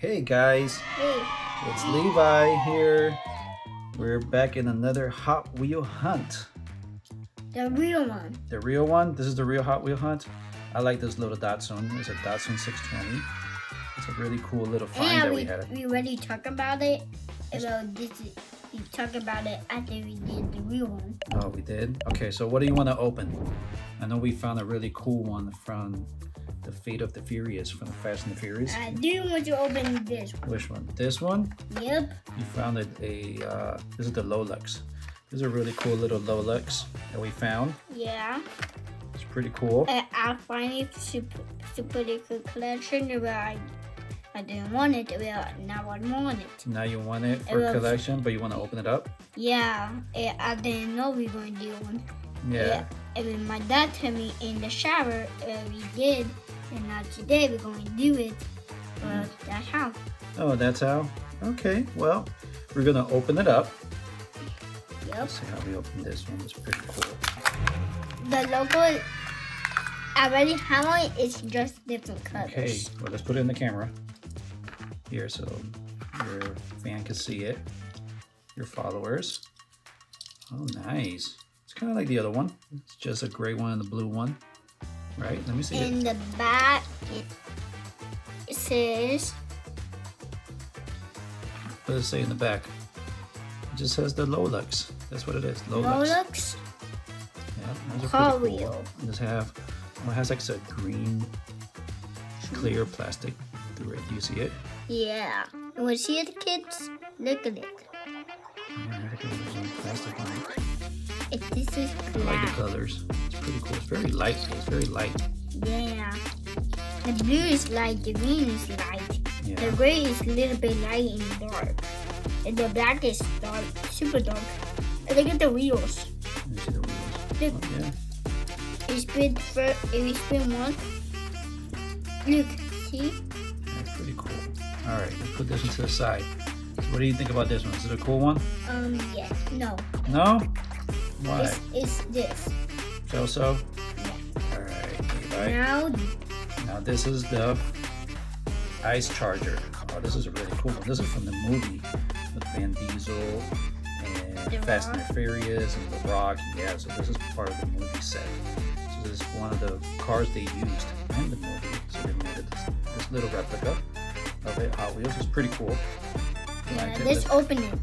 Hey guys, Hey, it's Levi here. We're back in another Hot Wheel hunt. the real one. The real one. This is the real Hot Wheel hunt. I like this little Datsun. It's a Datsun 620. It's a really cool little find that we had. We already talked about it. We talked about it after we did the real one. Oh, we did? Okay, so what do you want to open? I know we found a really cool one from the Fate of the Furious, from the Fast and the Furious. I do want to open this one. Which one? This one? Yep. You found it this is the Lolux. This is a really cool little Lolux that we found. Yeah. It's pretty cool. I finally to put it in collection where I didn't want it. Well, now I want it. Now you want it for collection, but you want to open it up? Yeah. I didn't know we were going to do one. Yeah. And when my dad told me in the shower, we did. And now today we're going to do it. Well, that's how. Oh, that's how? Okay, well, we're going to open it up. Yep. Let's see how we open this one. It's pretty cool. The logo, I already have one. It's just different colors. Okay, well, let's put it in the camera. Here, so your fan can see it. Your followers. Oh, nice. It's kind of like the other one. It's just a gray one and a blue one. Right? Let me see it. In the back, it says... What does it say in the back? It just says the Lolux. That's what it is. Lolux. Lolux. Yeah, those are Hot pretty cool. wheel. It has like a green, clear plastic through it. Do you see it? Yeah. And when you see it, kids, look at it. Yeah, I think there's some plastic on it. This is I like the black. colors. It's pretty cool. It's very light. It's very light. Yeah. The blue is light, the green is light. Yeah. The gray is a little bit light and dark. And the black is dark, super dark. And look at the wheels. Let me see the wheels. Look. Oh, yeah. We spin one. Look, see? That's pretty cool. All right, let's put this into the side. So what do you think about this one? Is it a cool one? Yeah, no. No? Why? It's this. So? Yeah. All right, Levi. Now, this is the Ice Charger. Oh, this is a really cool one. This is from the movie with Van Diesel and The Fast Rock. and the Furious and The Rock. Yeah, so this is part of the movie set. So this is one of the cars they used in the movie. So they made it this little replica of it. Hot Wheels. It's pretty cool. You yeah, like it? let's open it.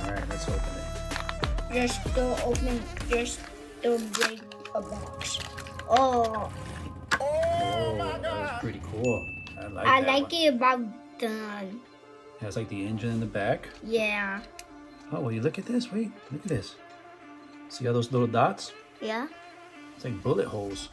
All right, let's open it. Just don't break a box. Oh, Oh, that was pretty cool. I like I that like one. it about the, It has like the engine in the back. yeah. Oh, will you look at this? Wait, look at this. See all those little dots? Yeah? It's like bullet holes.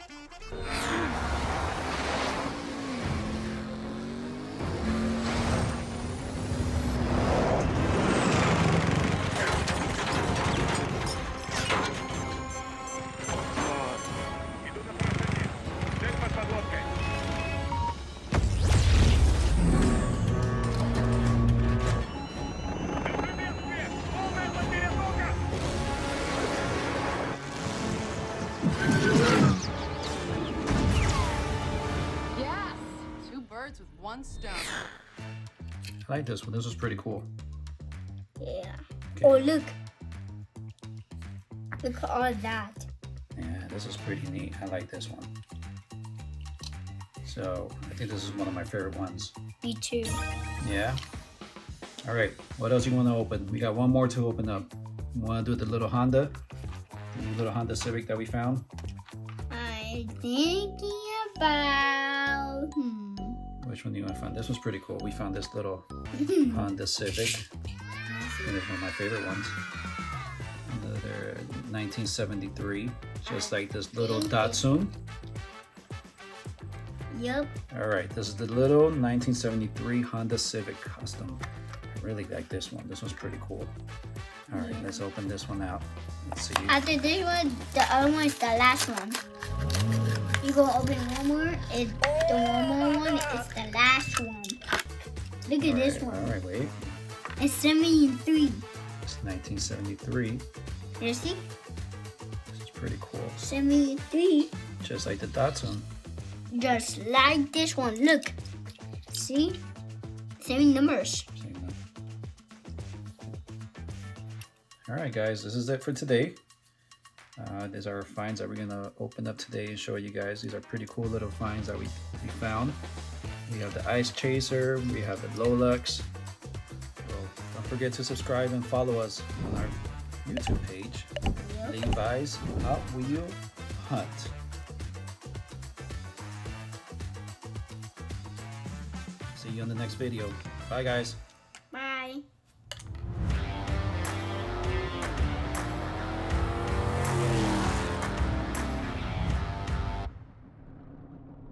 Yes! Two birds with one stone. I like this one. This was pretty cool. Yeah. Okay. Oh, look. Look at all that. Yeah, this is pretty neat. I like this one. So, I think this is one of my favorite ones. Me too. Yeah? All right, what else you want to open? We got one more to open up. You want to do the little Honda? The new little Honda Civic that we found? I'm thinking about... Which one do you want to find? This one's pretty cool. We found this little Honda Civic. And it's one of my favorite ones. They're 1973, just like this little Datsun. Yep. All right, this is the little 1973 Honda Civic Custom. I really like this one. This one's pretty cool. All right, let's open this one out. Let's see. After this one, the other one is the last one. You go open one more, and the one more one is the last one. Look at this one. All right, wait. It's 73. It's 1973. You see? This is pretty cool. 73. Just like the Datsun. Just like this one. Look. See? Same numbers. Same number. All right, guys, this is it for today. These are our finds that we're gonna open up today and show you guys. These are pretty cool little finds that we found. We have the Ice Chaser, we have the Lolux. Well, don't forget to subscribe and follow us on our YouTube page, Levi's Hot Wheel Hunt. See you on the next video. Bye, guys.